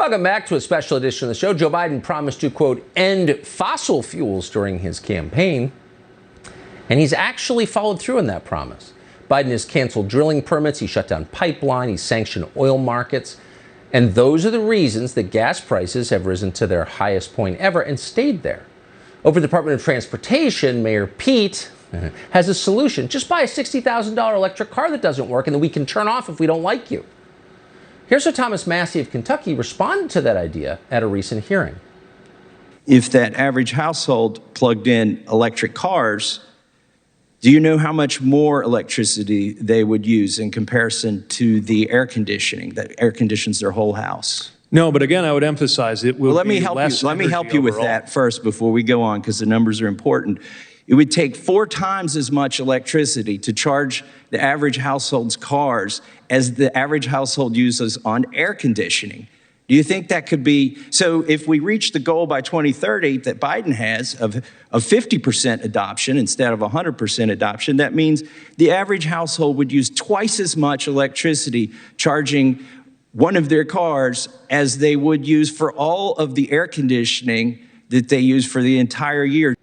Welcome back to a special edition of the show. Joe Biden promised to, quote, end fossil fuels during his campaign, and he's actually followed through on that promise. Biden has canceled drilling permits, he shut down pipeline, he sanctioned oil markets, and those are the reasons that gas prices have risen to their highest point ever and stayed there. Over the Department of Transportation, Mayor Pete has a solution. Just buy a $60,000 electric car that doesn't work and that we can turn off if we don't like you. Here's how Thomas Massie of Kentucky responded to that idea at a recent hearing. If that average household plugged in electric cars, do you know how much more electricity they would use in comparison to the air conditioning that air conditions their whole house? No, but again, I would emphasize it will let be me help less you. Let me help you with that first before we go on, because the numbers are important. It would take 4 times as much electricity to charge the average household's cars as the average household uses on air conditioning. Do you think that could be? So if we reach the goal by 2030 that Biden has of 50% adoption instead of 100% adoption, that means the average household would use twice as much electricity charging one of their cars as they would use for all of the air conditioning that they use for the entire year.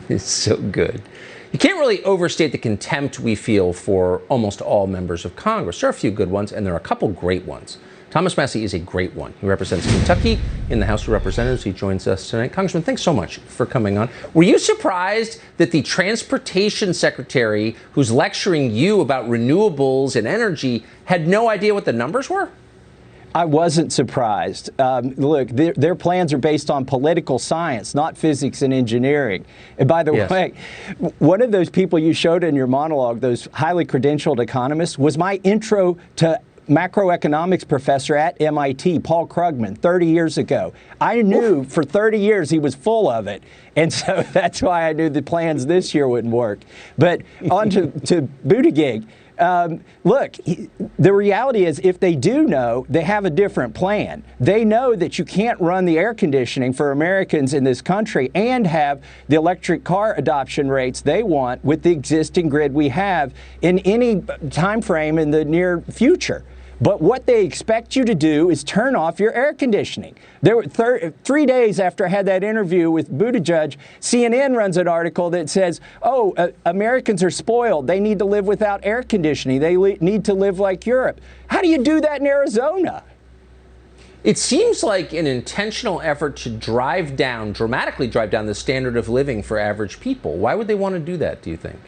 It's so good. You can't really overstate the contempt we feel for almost all members of Congress. There are a few good ones, and there are a couple great ones. Thomas Massie is a great one. He represents Kentucky in the House of Representatives. He joins us tonight. Congressman, thanks so much for coming on. Were you surprised that the Transportation Secretary, who's lecturing you about renewables and energy, had no idea what the numbers were? I wasn't surprised. Look, their plans are based on political science, not physics and engineering. And by the way, one of those people you showed in your monologue, those highly credentialed economists, was my intro to macroeconomics professor at MIT, Paul Krugman, 30 years ago. I knew for 30 years he was full of it. And so that's why I knew the plans this year wouldn't work. But on to Buttigieg. Look, the reality is if they do know, they have a different plan. They know that you can't run the air conditioning for Americans in this country and have the electric car adoption rates they want with the existing grid we have in any time frame in the near future. But what they expect you to do is turn off your air conditioning. There were 3 days after I had that interview with Buttigieg, CNN runs an article that says, Americans are spoiled. They need to live without air conditioning. They need to live like Europe. How do you do that in Arizona? It seems like an intentional effort to dramatically drive down the standard of living for average people. Why would they want to do that, do you think?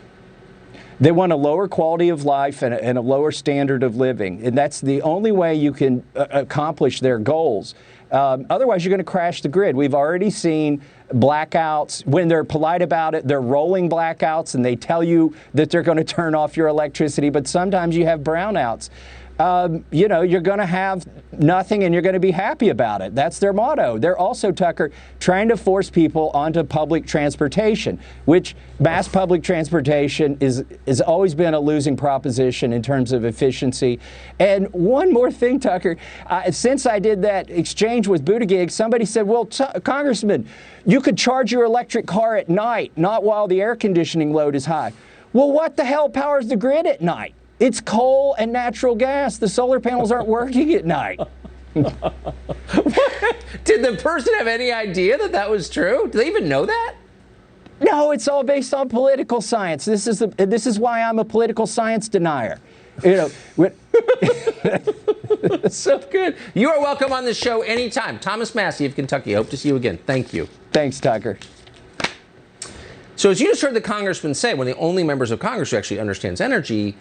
They want a lower quality of life and a lower standard of living. And that's the only way you can accomplish their goals. Otherwise, you're going to crash the grid. We've already seen blackouts. When they're polite about it, they're rolling blackouts and they tell you that they're going to turn off your electricity. But sometimes you have brownouts. You're going to have nothing and you're going to be happy about it. That's their motto. They're also, Tucker, trying to force people onto public transportation, which mass public transportation has always been a losing proposition in terms of efficiency. And one more thing, Tucker, since I did that exchange with Buttigieg, somebody said, well, Congressman, you could charge your electric car at night, not while the air conditioning load is high. Well, what the hell powers the grid at night? It's coal and natural gas. The solar panels aren't working at night. Did the person have any idea that that was true? Do they even know that? No, it's all based on political science. This is why I'm a political science denier. You know, so good. You are welcome on the show anytime. Thomas Massie of Kentucky. Hope to see you again. Thank you. Thanks, Tucker. So as you just heard the congressman say, one of the only members of Congress who actually understands energy,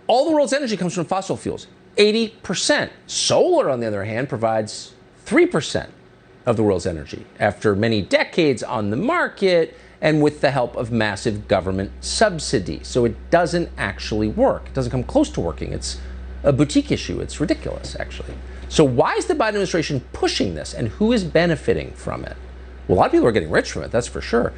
all the world's energy comes from fossil fuels, 80%. Solar, on the other hand, provides 3% of the world's energy after many decades on the market and with the help of massive government subsidy. So it doesn't actually work. It doesn't come close to working. It's a boutique issue. It's ridiculous, actually. So why is the Biden administration pushing this, and who is benefiting from it? Well, a lot of people are getting rich from it, that's for sure.